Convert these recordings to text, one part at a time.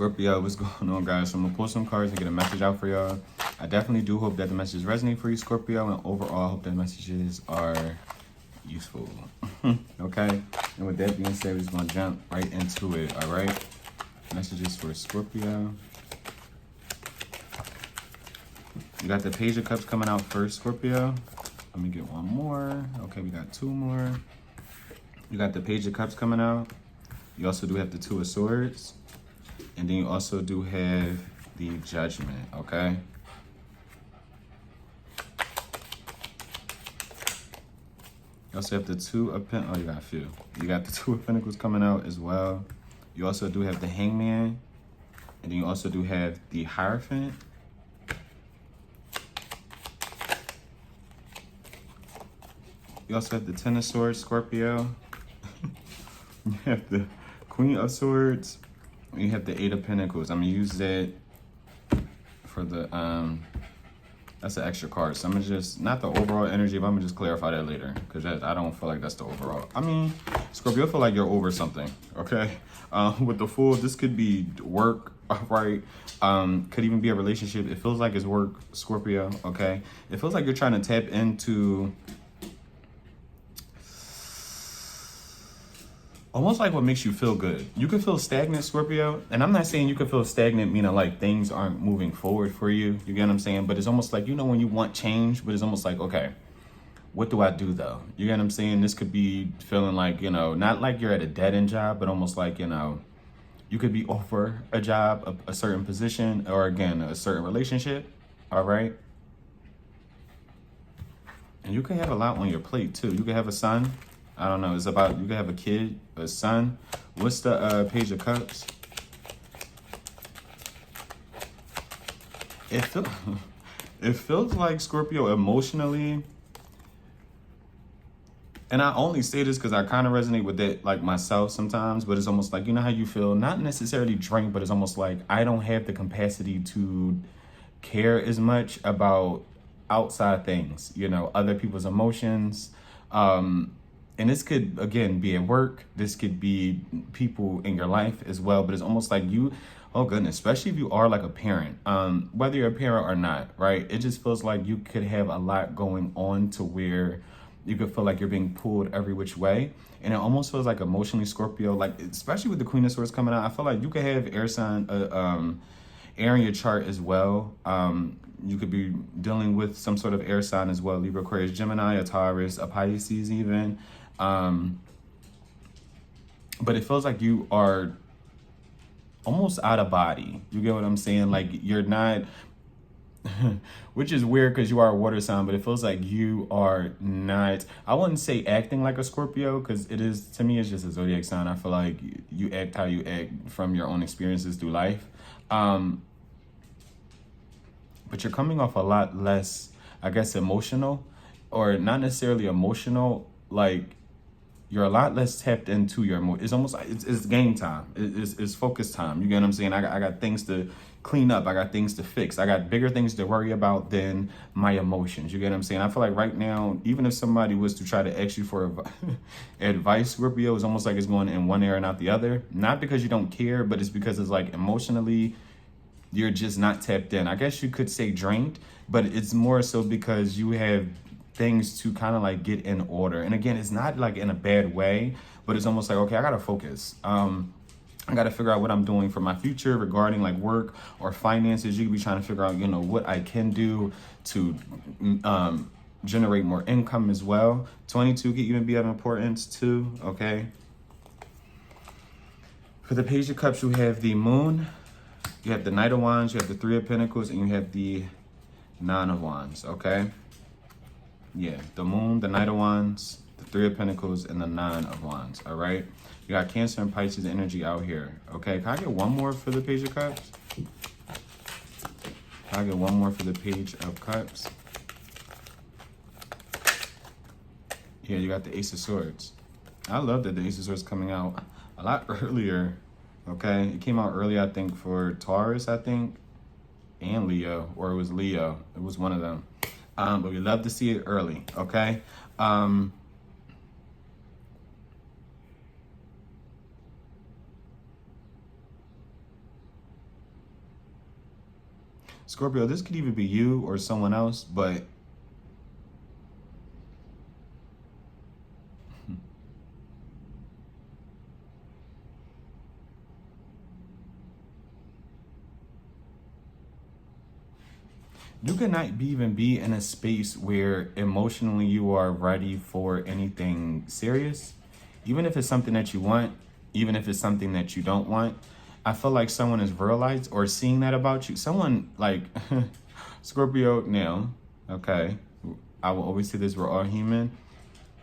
Scorpio, what's going on, guys? So I'm gonna pull some cards and get a message out for y'all. I definitely do hope that the messages resonate for you, Scorpio, and overall I hope that messages are useful. Okay, and with that being said, we're just gonna jump right into it. All right, messages for Scorpio. You got the Page of Cups coming out first, Scorpio. Let me get one more. Okay, we got two more. You got the Page of Cups coming out. You also do have the Two of Swords. And then you also do have the Judgment, okay? You also have the Two of Pentacles. Oh, you got a few. You got the Two of Pentacles coming out as well. You also do have the Hangman. And then you also do have the Hierophant. You also have the Ten of Swords, Scorpio. You have the Queen of Swords. And you have the Eight of Pentacles. I'm gonna use that for the that's an extra card. So I'm gonna just, not the overall energy, but I'm gonna just clarify that later, because I don't feel like that's the overall. I mean, Scorpio, I feel like you're over something, okay? With the Fool, this could be work, right? Could even be a relationship. It feels like it's work, Scorpio, okay? It feels like you're trying to tap into almost like what makes you feel good. You can feel stagnant, Scorpio. And I'm not saying you can feel stagnant, meaning like things aren't moving forward for you. You get what I'm saying? But it's almost like, you know, when you want change, but it's almost like, okay, what do I do though? You get what I'm saying? This could be feeling like, you know, not like you're at a dead end job, but almost like, you know, you could be over a job, a certain position, or again, a certain relationship. All right. And you can have a lot on your plate too. You can have a son. I don't know. It's about, you can have a kid, a son. What's the Page of Cups? It feels like, Scorpio, emotionally, and I only say this because I kind of resonate with it like myself sometimes, but it's almost like, you know how you feel, not necessarily drained, but it's almost like I don't have the capacity to care as much about outside things, you know, other people's emotions. And this could, again, be at work. This could be people in your life as well. But it's almost like you, oh goodness, especially if you are like a parent, whether you're a parent or not, right? It just feels like you could have a lot going on to where you could feel like you're being pulled every which way. And it almost feels like emotionally, Scorpio, like especially with the Queen of Swords coming out, I feel like you could have air sign, air in your chart as well. You could be dealing with some sort of air sign as well. Libra, Aquarius, Gemini, a Taurus, a Pisces even. But it feels like you are almost out of body. You get what I'm saying? Like you're not, which is weird because you are a water sign, but it feels like you are not, I wouldn't say acting like a Scorpio, because it is, to me, it's just a zodiac sign. I feel like you act how you act from your own experiences through life. But you're coming off a lot less, I guess, emotional, or not necessarily emotional, like you're a lot less tapped into your emotions. It's almost like it's game time. It's focus time. You get what I'm saying? I got things to clean up. I got things to fix. I got bigger things to worry about than my emotions. You get what I'm saying? I feel like right now, even if somebody was to try to ask you for advice, Scorpio, it's almost like it's going in one ear and out the other. Not because you don't care, but it's because it's like emotionally, you're just not tapped in. I guess you could say drained, but it's more so because you have things to kind of like get in order. And again, it's not like in a bad way, but it's almost like, okay, I gotta focus. I gotta figure out what I'm doing for my future regarding like work or finances. You could be trying to figure out, you know, what I can do to generate more income as well. 22 could even be of importance too, okay? For the Page of Cups, you have the Moon, you have the Knight of Wands, you have the Three of Pentacles, and you have the Nine of Wands, okay? Yeah, the Moon, the Knight of Wands, the Three of Pentacles, and the Nine of Wands, all right? You got Cancer and Pisces energy out here, okay? Can I get one more for the Page of Cups? Can I get one more for the Page of Cups? Yeah, you got the Ace of Swords. I love that the Ace of Swords coming out a lot earlier, okay? It came out early, I think, for Taurus, I think, and Leo, or it was Leo. It was one of them. But we love to see it early, okay? Scorpio, this could either be you or someone else, but you could not even be in a space where emotionally you are ready for anything serious, even if it's something that you want, even if it's something that you don't want. I feel like someone is realized or seeing that about you. Someone like Scorpio now, okay, I will always say this, we're all human,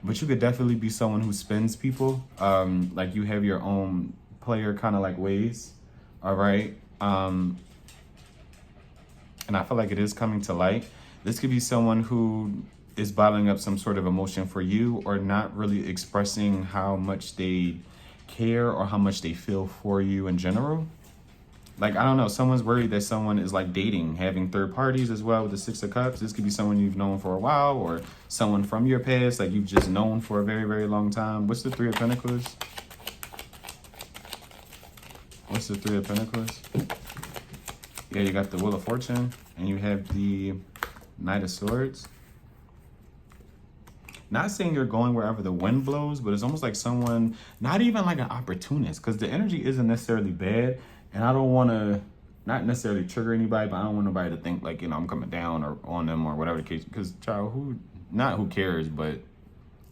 but you could definitely be someone who spins people. Like you have your own player kind of like ways, all right? And I feel like it is coming to light. This could be someone who is bottling up some sort of emotion for you or not really expressing how much they care or how much they feel for you in general. Like, I don't know, someone's worried that someone is like dating, having third parties as well with the Six of Cups. This could be someone you've known for a while or someone from your past, like you've just known for a very, very long time. What's the Three of Pentacles? What's the Three of Pentacles? Yeah, you got the Wheel of Fortune and you have the Knight of Swords. Not saying you're going wherever the wind blows, but it's almost like someone, not even like an opportunist, because the energy isn't necessarily bad. And I don't want to, not necessarily trigger anybody, but I don't want nobody to think like, you know, I'm coming down or on them or whatever the case. Because, child, who cares, but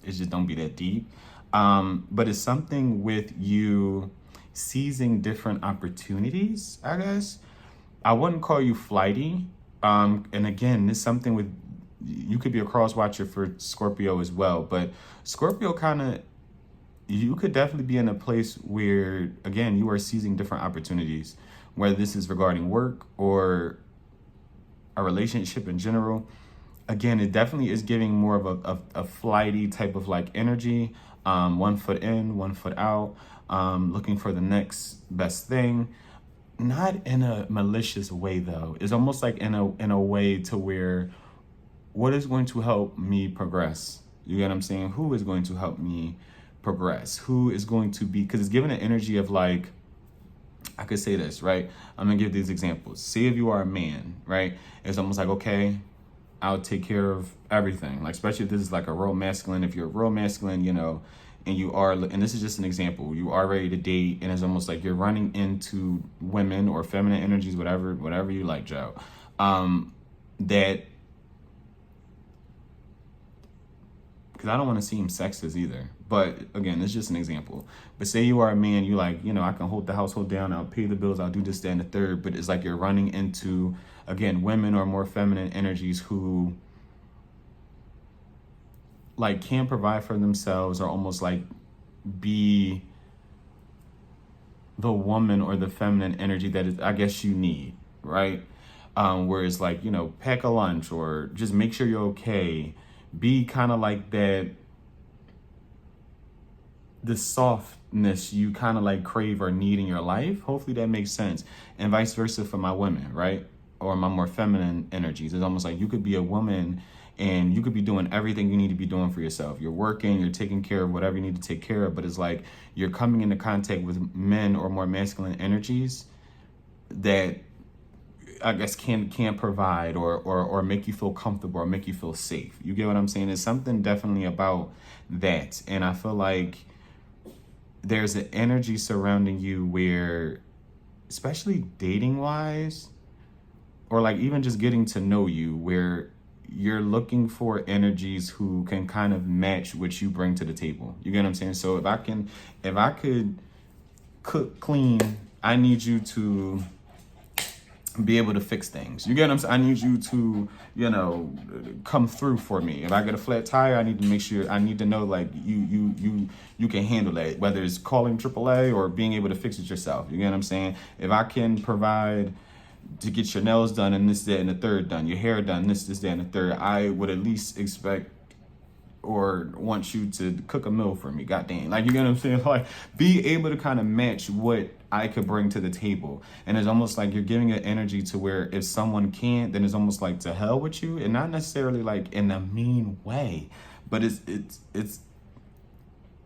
it's just don't be that deep. But it's something with you seizing different opportunities, I guess. I wouldn't call you flighty. And again, this is something with, you could be a cross watcher for Scorpio as well, but Scorpio kind of, you could definitely be in a place where, again, you are seizing different opportunities, whether this is regarding work or a relationship in general. Again, it definitely is giving more of a flighty type of like energy, 1 foot in, 1 foot out, looking for the next best thing. Not in a malicious way though. It's almost like in a way to where, what is going to help me progress? You get what I'm saying? Who is going to help me progress? Who is going to be, because it's given an energy of like, I could say this, right? I'm gonna give these examples. Say if you are a man, right? It's almost like, okay, I'll take care of everything. Like, especially if this is like a real masculine, if you're a real masculine, you know, and you are, and this is just an example, you are ready to date, and it's almost like you're running into women or feminine energies, whatever you like, Joe, that, because I don't want to seem sexist either, but again, it's just an example. But say you are a man, you like, you know, I can hold the household down, I'll pay the bills, I'll do this, that, and the third, but it's like you're running into, again, women or more feminine energies who like can provide for themselves or almost like be the woman or the feminine energy that is, I guess, you need, right? Whereas like, you know, pack a lunch or just make sure you're okay. Be kind of like that, the softness you kind of like crave or need in your life. Hopefully that makes sense. And vice versa for my women, right? Or my more feminine energies. It's almost like you could be a woman and you could be doing everything you need to be doing for yourself. You're working, you're taking care of whatever you need to take care of, but it's like you're coming into contact with men or more masculine energies that I guess can provide or make you feel comfortable or make you feel safe. You get what I'm saying? There's something definitely about that. And I feel like there's an energy surrounding you where, especially dating wise, or like even just getting to know you, where you're looking for energies who can kind of match what you bring to the table. You get what I'm saying? So if I could cook, clean, I need you to be able to fix things. You get what I'm saying? I need you to, you know, come through for me. If I get a flat tire, I need to make sure, I need to know like you can handle that, whether it's calling AAA or being able to fix it yourself. You get what I'm saying? If I can provide to get your nails done and this, that, and the third done, your hair done, this, that, and the third, I would at least expect or want you to cook a meal for me. God dang. Like, you get what I'm saying? Like, be able to kind of match what I could bring to the table. And it's almost like you're giving an energy to where if someone can't, then it's almost like to hell with you. And not necessarily like in a mean way, but it's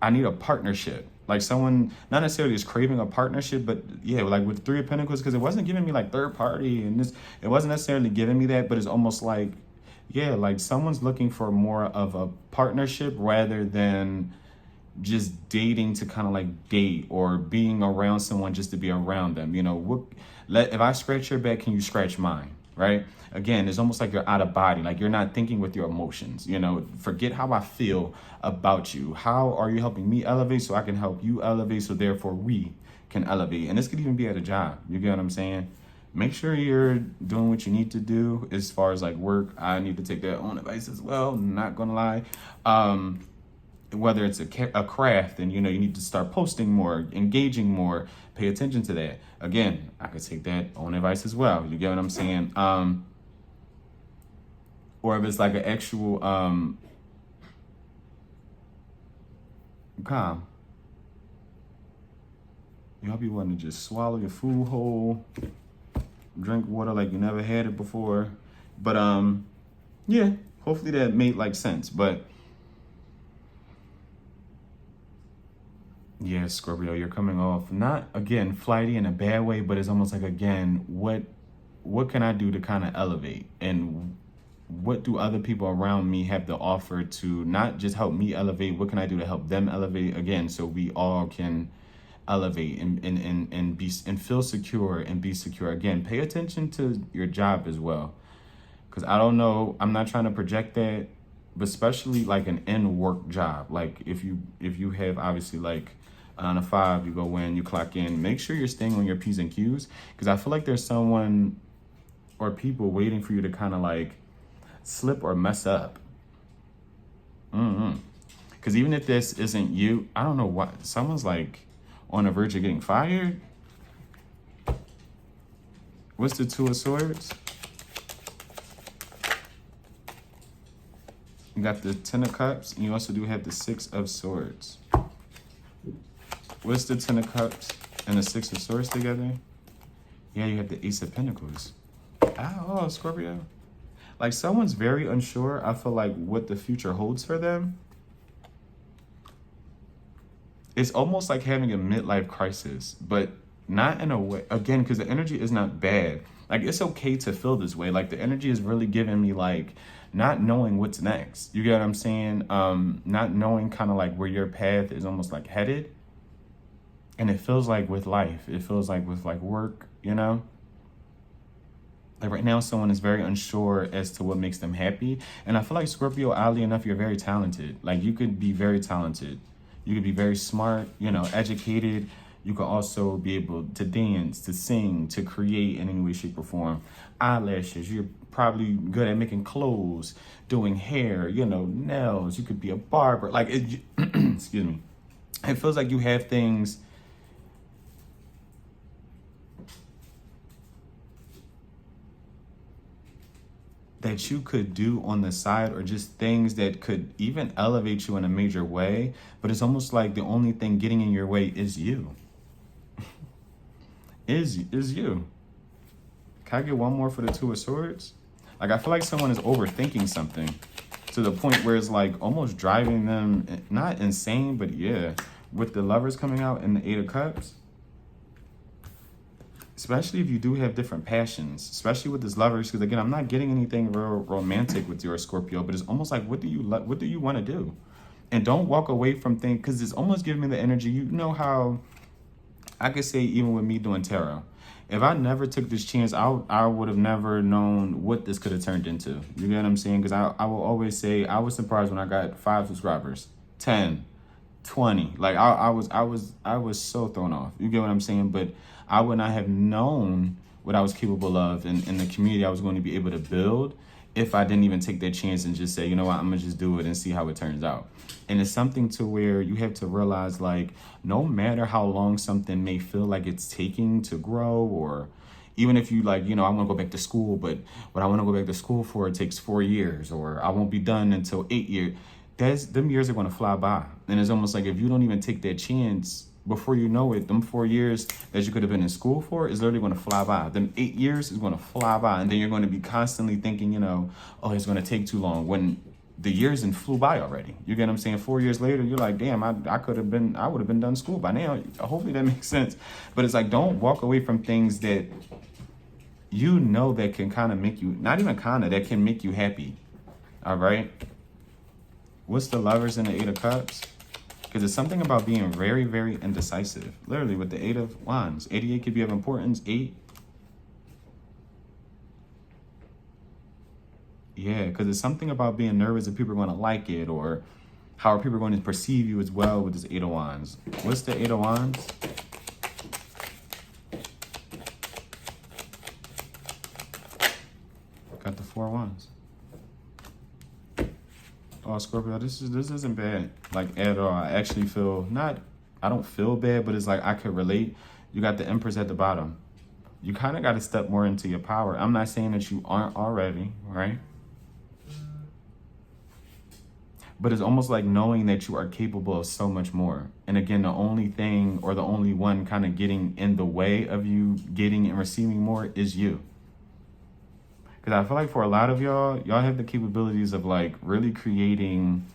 I need a partnership. Like someone not necessarily is craving a partnership, but yeah, like with Three of Pentacles, because it wasn't giving me like third party and this, it wasn't necessarily giving me that, but it's almost like, yeah, like someone's looking for more of a partnership rather than just dating to kind of like date, or being around someone just to be around them. You know, if I scratch your back, can you scratch mine? Right? Again, it's almost like you're out of body, like you're not thinking with your emotions. You know, forget how I feel about you. How are you helping me elevate so I can help you elevate, so therefore we can elevate? And this could even be at a job. You get what I'm saying? Make sure you're doing what you need to do as far as like work. I need to take that on advice as well, not gonna lie. Whether it's a craft, and you know, you need to start posting more, engaging more, pay attention to that. Again, I could take that on advice as well. You get what I'm saying? Or if it's like an actual calm, you hope you want to just swallow your food whole, drink water like you never had it before. But yeah, hopefully that made like sense. But yeah, Scorpio, you're coming off not, again, flighty in a bad way, but it's almost like, again, what can I do to kind of elevate? And what do other people around me have to offer to not just help me elevate? What can I do to help them elevate? Again, so we all can elevate and be and feel secure and be secure. Again, pay attention to your job as well. Because I don't know, I'm not trying to project that, but especially like an in-work job. Like if you have obviously like a 9 to 5, you go in, you clock in, make sure you're staying on your P's and Q's. Because I feel like there's someone or people waiting for you to kind of like slip or mess up. Because even if this isn't you, I don't know what, someone's like on the verge of getting fired. What's the Two of Swords? You got the 10 of Cups, and you also do have the 6 of Swords. What's the 10 of Cups and the 6 of Swords together? Yeah, you have the Ace of Pentacles. Oh, Scorpio. Like someone's very unsure, I feel like, what the future holds for them. It's almost like having a midlife crisis, but not in a way, again, because the energy is not bad. Like it's okay to feel this way. Like the energy is really giving me like not knowing what's next. You get what I'm saying? Not knowing kind of like where your path is almost like headed. And it feels like with life, it feels like with like work, you know? Like right now, someone is very unsure as to what makes them happy. And I feel like Scorpio, oddly enough, you're very talented. Like you could be very talented. You could be very smart, you know, educated. You could also be able to dance, to sing, to create in any way, shape, or form. Eyelashes, you're probably good at making clothes, doing hair, you know, nails. You could be a barber. Like, excuse me. It feels like you have things that you could do on the side, or just things that could even elevate you in a major way. But it's almost like the only thing getting in your way is you. is you. Can I get one more for the Two of Swords? Like I feel like someone is overthinking something to the point where it's like almost driving them, not insane, but yeah, with the Lovers coming out and the 8 of Cups. Especially if you do have different passions, especially with this Lovers, because again, I'm not getting anything real romantic with your Scorpio, but it's almost like, what do you want to do? And don't walk away from things, because it's almost giving me the energy. You know how I could say, even with me doing tarot, if I never took this chance, I would have never known what this could have turned into. You get what I'm saying? Because I will always say, I was surprised when I got 5 subscribers, 10, 20. Like I was so thrown off. You get what I'm saying? But I would not have known what I was capable of in the community I was going to be able to build if I didn't even take that chance and just say, you know what, I'm gonna just do it and see how it turns out. And it's something to where you have to realize, like, no matter how long something may feel like it's taking to grow, or even if you like, you know, I want to go back to school, but what I want to go back to school for, it takes 4 years, or I won't be done until 8 years. Them years are going to fly by. And it's almost like if you don't even take that chance, before you know it, them 4 years that you could have been in school for is literally going to fly by. Them 8 years is going to fly by. And then you're going to be constantly thinking, you know, oh, it's going to take too long. When the years and flew by already. You get what I'm saying? 4 years later, you're like, damn, I would have been done school by now. Hopefully that makes sense. But it's like, don't walk away from things that you know that can kind of make you, not even kind of, that can make you happy. All right? What's the Lovers and the Eight of Cups? Because it's something about being very, very indecisive. Literally, with the Eight of Wands. 88 could be of importance. 8. Yeah, because it's something about being nervous if people are going to like it, or how are people going to perceive you as well with this Eight of Wands. What's the Eight of Wands? Got the Four of Wands. Oh, Scorpio, this isn't bad, like, at all. I actually feel I don't feel bad, but it's like I could relate. You got the Empress at the bottom. You kind of got to step more into your power. I'm not saying that you aren't already, right? But it's almost like knowing that you are capable of so much more. And again, the only thing, or the only one kind of getting in the way of you getting and receiving more is you. Because I feel like for a lot of y'all have the capabilities of like really creating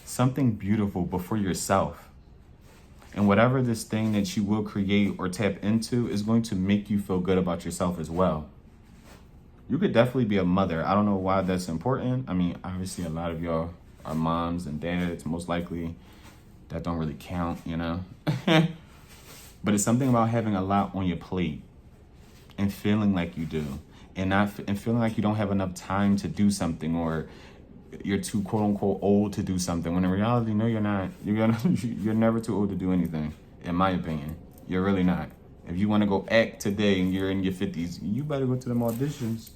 something beautiful before yourself. And whatever this thing that you will create or tap into is going to make you feel good about yourself as well. You could definitely be a mother. I don't know why that's important. I mean, obviously a lot of y'all are moms and dads, most likely. That don't really count, you know. But it's something about having a lot on your plate and feeling like you do, and feeling like you don't have enough time to do something, or you're too quote unquote old to do something, when in reality, no, you're not. You're never too old to do anything, in my opinion. You're really not. If you want to go act today and you're in your 50s, you better go to them auditions.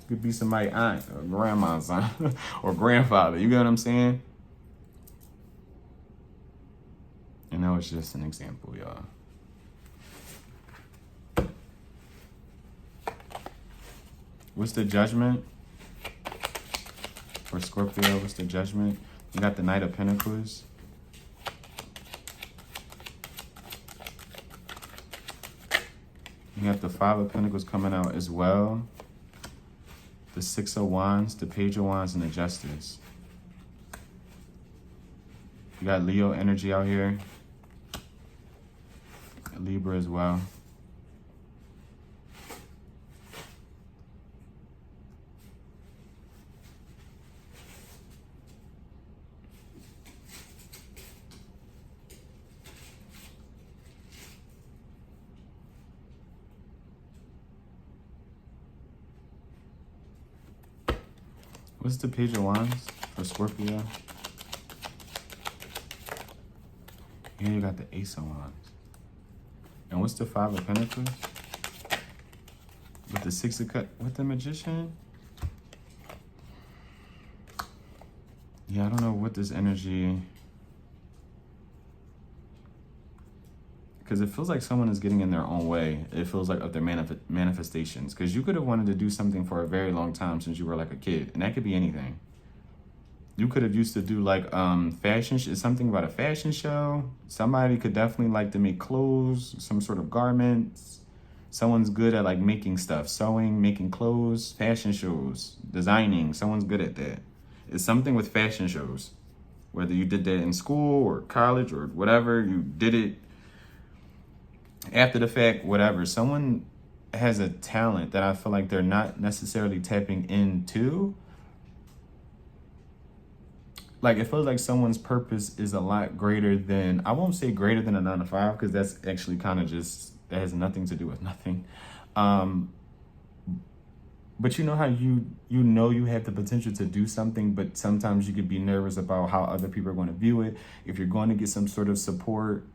You could be somebody's aunt or grandma's son or grandfather. You get what I'm saying? And that was just an example, y'all. What's the Judgment for Scorpio? What's the Judgment? You got the Knight of Pentacles. You got the Five of Pentacles coming out as well. The Six of Wands, the Page of Wands, and the Justice. You got Leo energy out here. Libra as well. What's the Page of Wands for Scorpio? Here you got the Ace of Wands. And what's the Five of Pentacles? With the Six of Cups, with the Magician? Yeah, I don't know what this energy... Because it feels like someone is getting in their own way. It feels like of their manifestations. Because you could have wanted to do something for a very long time since you were like a kid. And that could be anything. You could have used to do like fashion, something about a fashion show. Somebody could definitely like to make clothes, some sort of garments. Someone's good at like making stuff, sewing, making clothes, fashion shows, designing. Someone's good at that. It's something with fashion shows. Whether you did that in school or college or whatever, you did it after the fact, whatever. Someone has a talent that I feel like they're not necessarily tapping into. Like, it feels like someone's purpose is a lot greater than, I won't say greater than a 9 to 5, because that's actually kind of just, that has nothing to do with nothing. But you know how you know you have the potential to do something, but sometimes you could be nervous about how other people are going to view it, if you're going to get some sort of support,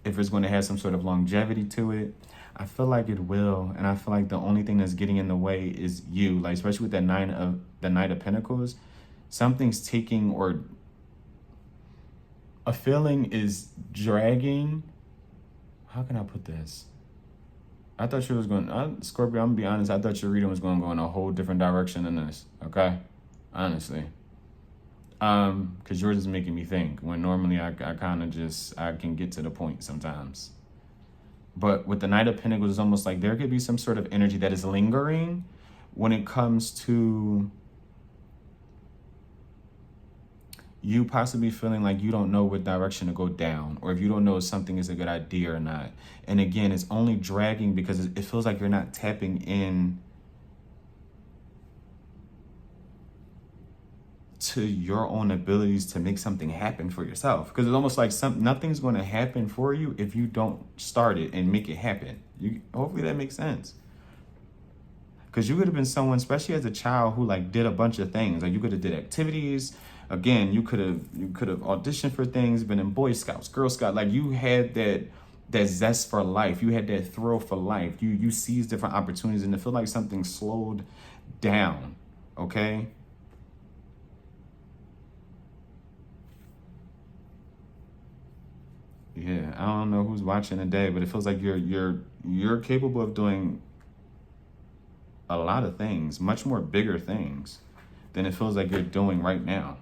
if it's going to have some sort of longevity to it. I feel like it will, and I feel like the only thing that's getting in the way is you. Like, especially with that Knight of Pentacles, something's taking, or a feeling is dragging. How can I put this? I thought you was going, Scorpio, I'm gonna be honest, I thought your reading was going to go in a whole different direction than this, okay? Honestly. Because yours is making me think, when normally I kind of just, I can get to the point sometimes. But with the Knight of Pentacles, it's almost like there could be some sort of energy that is lingering when it comes to you possibly feeling like you don't know what direction to go down, or if you don't know if something is a good idea or not. And again, it's only dragging because it feels like you're not tapping in to your own abilities to make something happen for yourself. Because it's almost like nothing's going to happen for you if you don't start it and make it happen. Hopefully that makes sense. Because you could have been someone, especially as a child, who like did a bunch of things. Like you could have did activities. Again, you could have auditioned for things, been in Boy Scouts, Girl Scouts. Like you had that zest for life. You had that thrill for life. You seized different opportunities, and it felt like something slowed down. Okay. Yeah, I don't know who's watching today, but it feels like you're capable of doing a lot of things, much more bigger things than it feels like you're doing right now.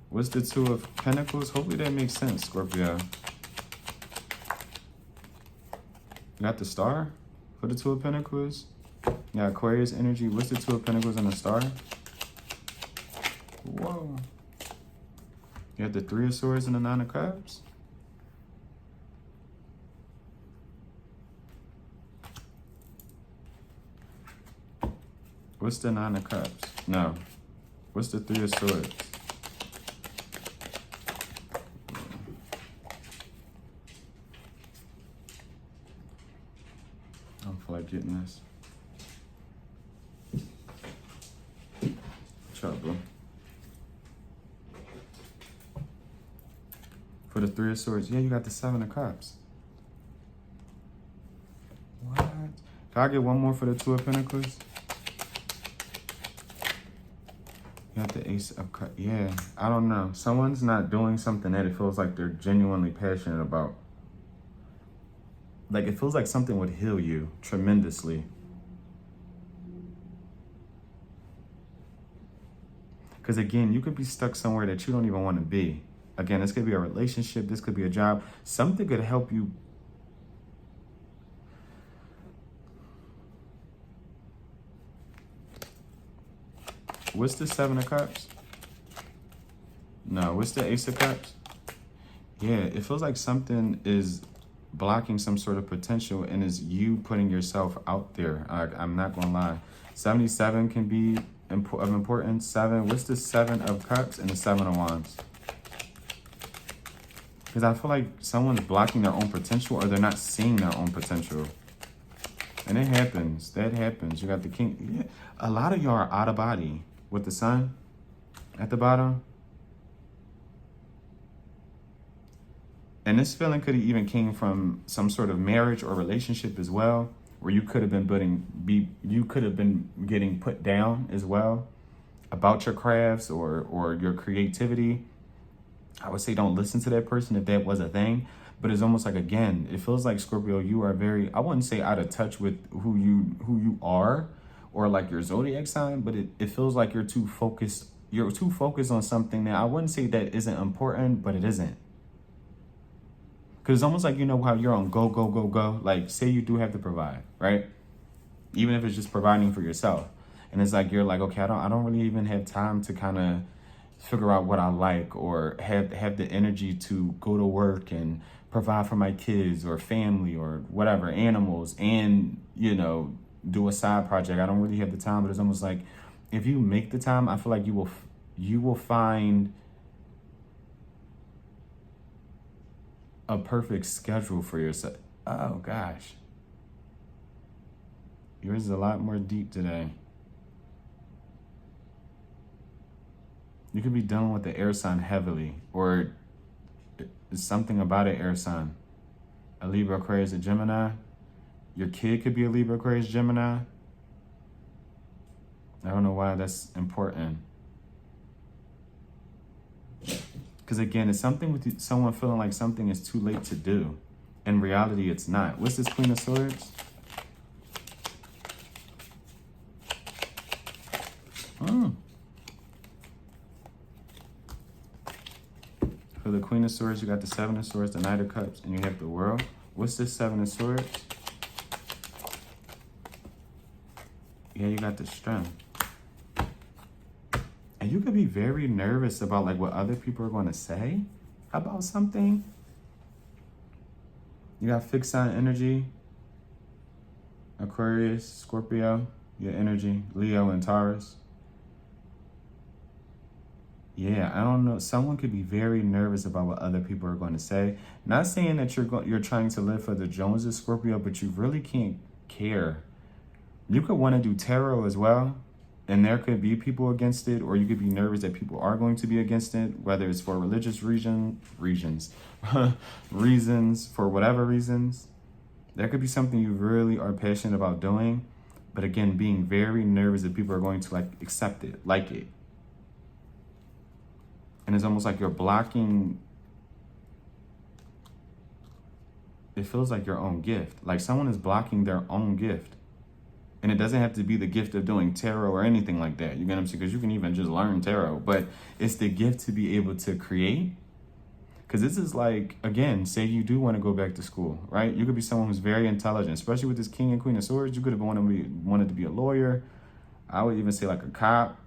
What's the Two of Pentacles? Hopefully that makes sense, Scorpio. You got the Star for the Two of Pentacles. You got Aquarius energy. What's the Two of Pentacles and the Star? Whoa. You got the Three of Swords and the Nine of Cups. What's the Nine of Cups? No. What's the Three of Swords? I don't feel like getting this. Trouble. For the Three of Swords, yeah, you got the Seven of Cups. What? Can I get one more for the Two of Pentacles? You got the Ace of Cups. Yeah, I don't know. Someone's not doing something that it feels like they're genuinely passionate about. Like it feels like something would heal you tremendously. Because again, you could be stuck somewhere that you don't even want to be. Again, this could be a relationship. This could be a job. Something could help you. What's the Seven of Cups? No, what's the Ace of Cups? Yeah, it feels like something is blocking some sort of potential, and is you putting yourself out there. I'm not gonna lie. 77 can be of importance. 7. What's the Seven of Cups and the Seven of Wands? Because I feel like someone's blocking their own potential, or they're not seeing their own potential. And it happens. That happens. You got the King. Yeah. A lot of y'all are out of body with the Sun at the bottom. And this feeling could have even came from some sort of marriage or relationship as well, where you could have been getting put down as well about your crafts or your creativity. I would say don't listen to that person if that was a thing. But it's almost like, again, it feels like, Scorpio, you are very, I wouldn't say out of touch with who you are, or like your zodiac sign, but it feels like you're too focused on something that I wouldn't say that isn't important, but it isn't. Because it's almost like, you know how you're on go, go, go, go. Like, say you do have to provide, right? Even if it's just providing for yourself. And it's like, you're like, okay, I don't really even have time to kind of figure out what I like, or have the energy to go to work and provide for my kids or family or whatever, animals, and, you know, do a side project. I don't really have the time, but it's almost like, if you make the time, I feel like you will find a perfect schedule for yourself. Oh gosh. Yours is a lot more deep today. You could be dealing with the air sign heavily, or something about an air sign. A Libra, Aquarius, a Gemini. Your kid could be a Libra, Aquarius, Gemini. I don't know why that's important. Because again, it's something with someone feeling like something is too late to do. In reality, it's not. What's this Queen of Swords? For the Queen of Swords, you got the Seven of Swords, the Knight of Cups, and you have the World. What's this Seven of Swords? Yeah, you got the Strength. And you could be very nervous about like what other people are going to say about something. You got fixed sign energy, Aquarius, Scorpio, your energy, Leo and Taurus. Yeah, I don't know. Someone could be very nervous about what other people are going to say. Not saying that you're trying to live for the Joneses, Scorpio, but you really can't care. You could want to do tarot as well, and there could be people against it, or you could be nervous that people are going to be against it, whether it's for religious reasons, for whatever reasons. There could be something you really are passionate about doing, but again, being very nervous that people are going to like accept it, like it. And it's almost like you're blocking, it feels like your own gift. Like someone is blocking their own gift. And it doesn't have to be the gift of doing tarot or anything like that. You get what I'm saying? Because you can even just learn tarot. But it's the gift to be able to create. Because this is like, again, say you do want to go back to school, right? You could be someone who's very intelligent, especially with this King and Queen of Swords. You could have wanted to be a lawyer. I would even say like a cop.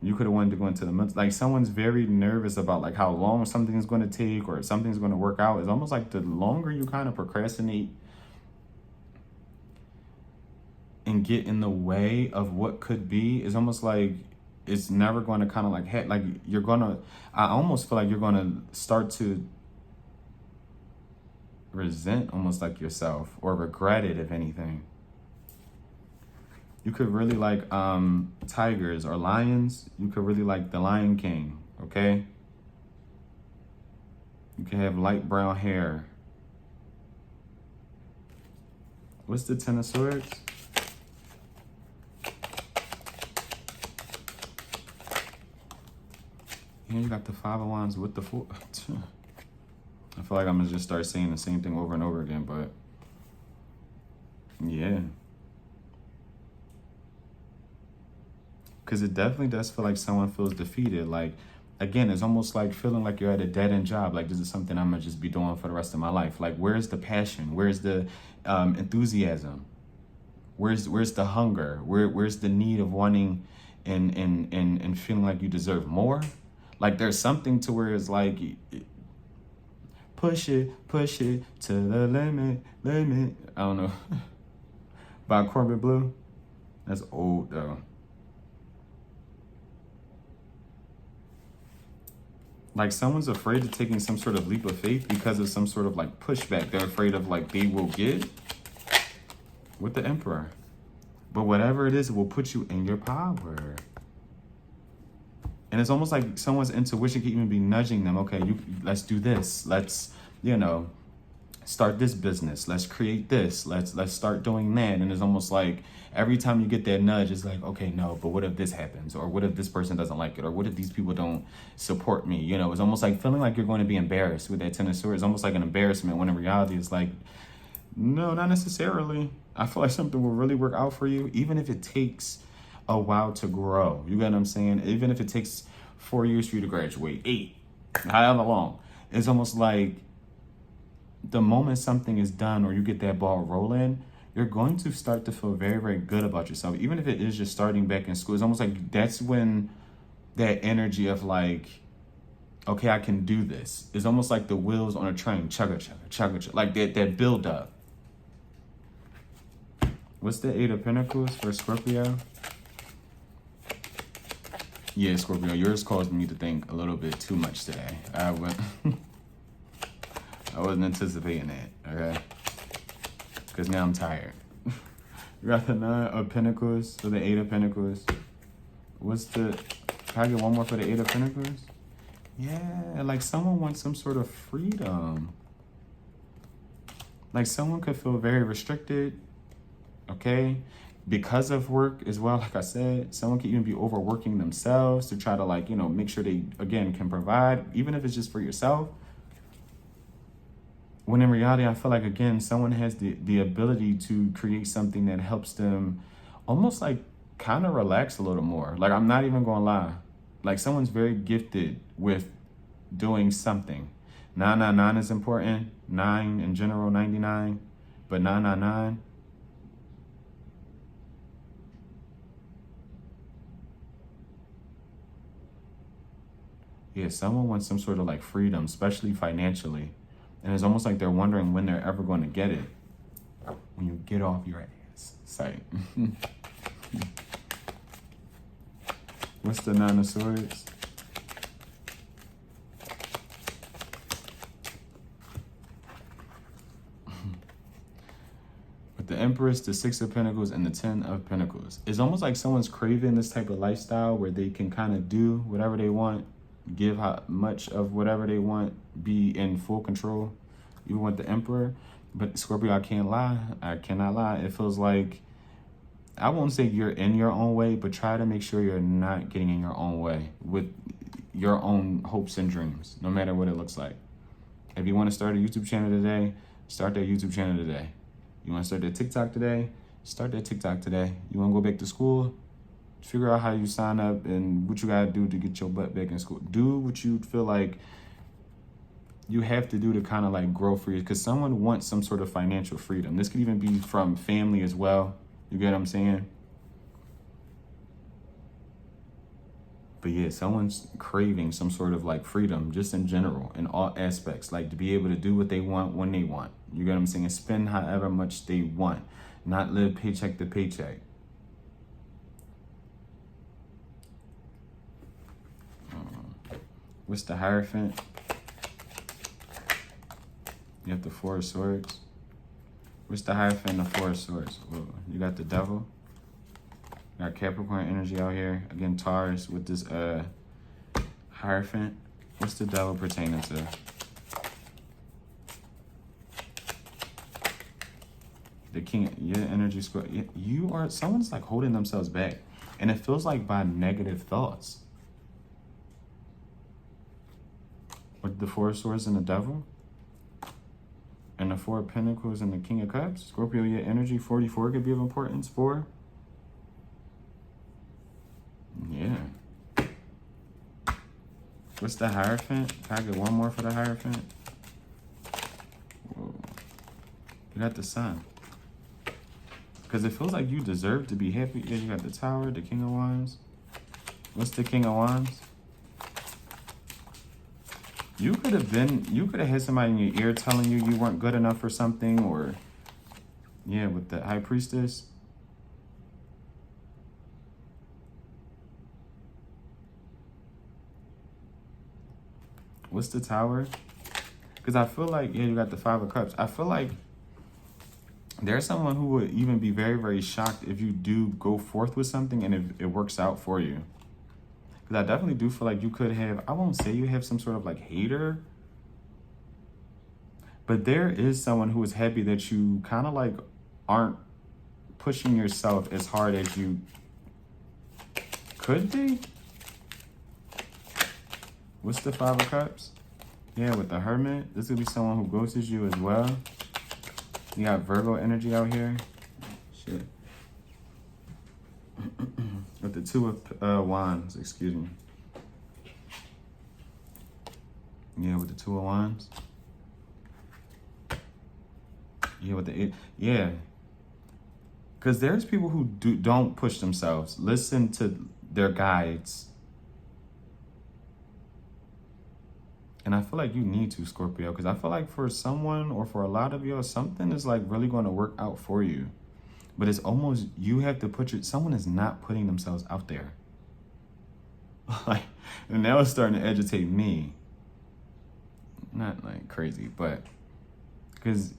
You could have wanted to go into the mental, like someone's very nervous about like how long something is going to take or something's going to work out. It's almost like the longer you kind of procrastinate and get in the way of what could be, it's almost like it's never going to kind of like, I almost feel like you're going to start to resent almost like yourself or regret it, if anything. You could really like tigers or lions. You could really like the Lion King, okay? You can have light brown hair. What's the Ten of Swords? And you got the Five of Wands with the Four. I feel like I'm gonna just start saying the same thing over and over again, but yeah. Because it definitely does feel like someone feels defeated. Like, again, it's almost like feeling like you're at a dead-end job. Like, this is something I'm going to just be doing for the rest of my life. Like, where's the passion? Where's the enthusiasm? Where's the hunger? Where's the need of wanting and feeling like you deserve more? Like, there's something to where it's like, push it to the limit. I don't know. By Corbin Blue. That's old, though. Like someone's afraid of taking some sort of leap of faith because of some sort of like pushback they're afraid of like they will get with the Emperor. But whatever it is, it will put you in your power. And it's almost like someone's intuition can even be nudging them. Okay, let's do this. Let's, start this business. Let's create this. Let's start doing that. And it's almost like every time you get that nudge, it's like, okay, no, but what if this happens? Or what if this person doesn't like it? Or what if these people don't support me? It's almost like feeling like you're going to be embarrassed with that Ten of Swords. It's almost like an embarrassment when in reality it's like, no, not necessarily. I feel like something will really work out for you, even if it takes a while to grow. You get what I'm saying? Even if it takes 4 years for you to graduate, 8, however long. It's almost like the moment something is done or you get that ball rolling, you're going to start to feel very, very good about yourself. Even if it is just starting back in school, it's almost like that's when that energy of like, okay, I can do this. It's almost like the wheels on a train, chugga, chugga, chugga, chugga, like that build up. What's the Eight of Pentacles for Scorpio? Yeah, Scorpio, yours caused me to think a little bit too much today. I wasn't anticipating that, okay? Because now I'm tired. We got the Nine of Pentacles for the Eight of Pentacles. Can I get one more for the Eight of Pentacles? Yeah, like someone wants some sort of freedom. Like someone could feel very restricted, okay? Because of work as well, like I said, someone could even be overworking themselves to try to like, make sure they, again, can provide, even if it's just for yourself. When in reality, I feel like, again, someone has the ability to create something that helps them almost like kind of relax a little more. Like, I'm not even gonna lie. Like, someone's very gifted with doing something. 999 is important. 9 in general, 99. But 999. Yeah, someone wants some sort of like freedom, especially financially. And it's almost like they're wondering when they're ever going to get it. When you get off your ass. Sight. What's the Nine of Swords? With the Empress, the Six of Pentacles, and the Ten of Pentacles. It's almost like someone's craving this type of lifestyle where they can kind of do whatever they want, give how much of whatever they want, be in full control. You want the Emperor, but Scorpio, I can't lie. I cannot lie. It feels like, I won't say you're in your own way, but try to make sure you're not getting in your own way with your own hopes and dreams, no matter what it looks like. If you want to start a YouTube channel today, start that YouTube channel today. You want to start that TikTok today, start that TikTok today. You want to go back to school, figure out how you sign up and what you got to do to get your butt back in school. Do what you feel like you have to do to kind of like grow for you, because someone wants some sort of financial freedom. This could even be from family as well. You get what I'm saying? But yeah, someone's craving some sort of like freedom just in general, in all aspects, like to be able to do what they want when they want. You get what I'm saying? Spend however much they want, not live paycheck to paycheck. What's the Hierophant? You have the Four of Swords. What's the Hierophant and the Four of Swords? Whoa. You got the Devil. You got Capricorn energy out here. Again, Taurus with this Hierophant. What's the Devil pertaining to? The King, your energy square. You are, someone's like holding themselves back. And it feels like by negative thoughts. With the Four of Swords and the Devil. And the Four of Pentacles and the King of Cups. Scorpio, your energy, 44 could be of importance. 4. Yeah. What's the Hierophant? Can I get one more for the Hierophant? Whoa. You got the Sun. Because it feels like you deserve to be happy. Yeah, you got the Tower, the King of Wands. What's the King of Wands? You could have had somebody in your ear telling you you weren't good enough for something, or, yeah, with the High Priestess. What's the Tower? Because I feel like, yeah, you got the Five of Cups. I feel like there's someone who would even be very, very shocked if you do go forth with something and it works out for you. Because I definitely do feel like you could have, I won't say you have some sort of like hater, but there is someone who is happy that you kind of like aren't pushing yourself as hard as you could be. What's the Five of Cups? Yeah, with the Hermit. This could be someone who ghosts you as well. You got Virgo energy out here. Shit. With the Two of Wands, excuse me. Yeah, with the Two of Wands. Yeah, with the 8. Yeah. Because there's people who don't push themselves. Listen to their guides. And I feel like you need to, Scorpio, because I feel like for someone or for a lot of you, something is like really going to work out for you. But it's almost, you have to someone is not putting themselves out there. Like, and now it's starting to agitate me. Not like crazy, but because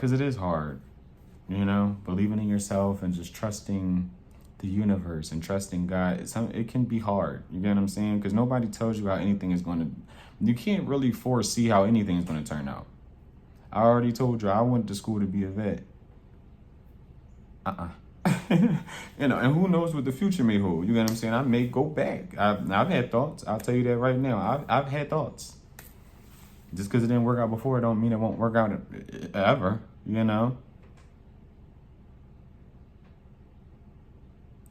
it is hard, you know, believing in yourself and just trusting the universe and trusting God. It can be hard. You get what I'm saying? Because nobody tells you how anything is going to, you can't really foresee how anything is going to turn out. I already told you I went to school to be a vet. You know, and who knows what the future may hold. You get what I'm saying? I may go back. I've had thoughts. I'll tell you that right now. I've had thoughts. Just because it didn't work out before, don't mean it won't work out ever, you know?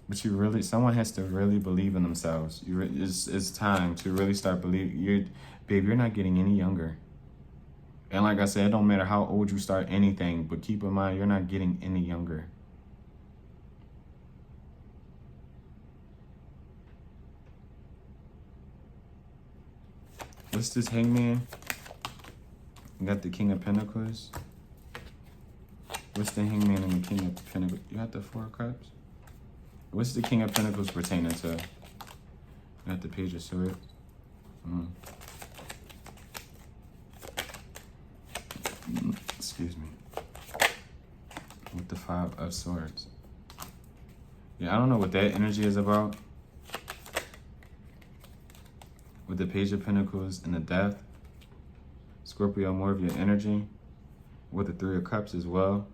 But someone has to really believe in themselves. It's time to really start believing. Babe, you're not getting any younger. And like I said, it don't matter how old you start anything, but keep in mind, you're not getting any younger. What's this Hangman? You got the King of Pentacles. What's the Hangman and the King of Pentacles? You got the Four of Cups. What's the King of Pentacles pertaining to? You got the Page of Swords. Excuse me. With the Five of Swords. Yeah, I don't know what that energy is about. With the Page of Pentacles and the Death. Scorpio, more of your energy. With the Three of Cups as well.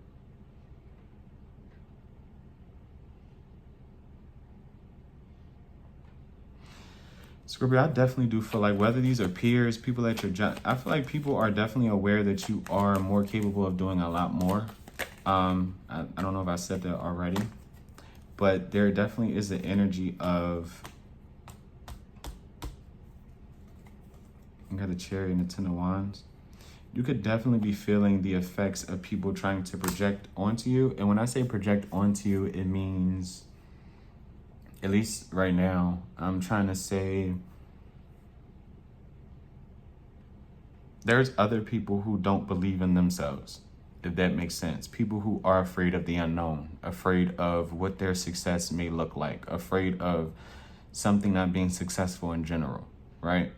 Scorpio, I definitely do feel like whether these are peers, people at your job, I feel like people are definitely aware that you are more capable of doing a lot more. I don't know if I said that already, but there definitely is the energy of, you got the Chariot and the Ten of Wands. You could definitely be feeling the effects of people trying to project onto you. And when I say project onto you, it means, at least right now, I'm trying to say there's other people who don't believe in themselves, if that makes sense. People who are afraid of the unknown, afraid of what their success may look like, afraid of something not being successful in general, right?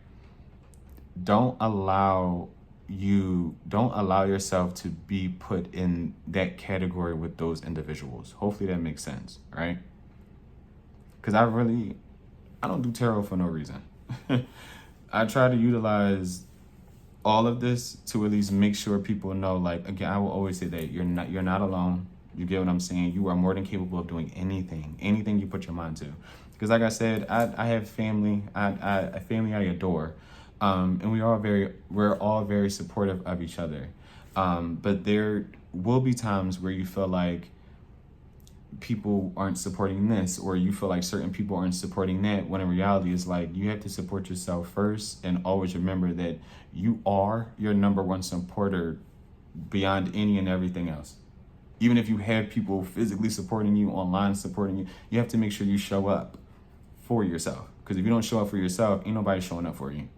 Don't allow yourself to be put in that category with those individuals. Hopefully that makes sense, right? Because I don't do tarot for no reason. I try to utilize all of this to at least make sure people know, like, again, I will always say that you're not alone. You get what I'm saying? You are more than capable of doing anything you put your mind to. Because like I said, I have family, a family I adore. And we're all very supportive of each other. But there will be times where you feel like people aren't supporting this, or you feel like certain people aren't supporting that, when in reality it's like you have to support yourself first, and always remember that you are your number one supporter beyond any and everything else. Even if you have people physically supporting you, online supporting you, you have to make sure you show up for yourself. Because if you don't show up for yourself, ain't nobody showing up for you.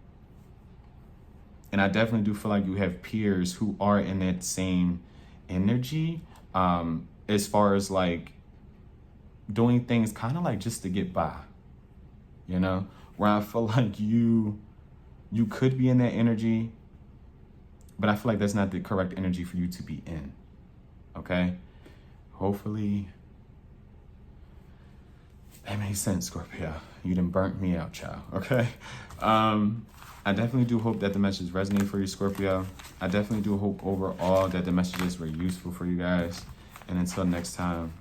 And I definitely do feel like you have peers who are in that same energy, as far as like doing things kind of like just to get by, you know, where I feel like you could be in that energy, but I feel like that's not the correct energy for you to be in. Okay. Hopefully that makes sense, Scorpio. You done burnt me out, child. Okay. I definitely do hope that the message resonate for you, Scorpio. I definitely do hope overall that the messages were useful for you guys. And until next time,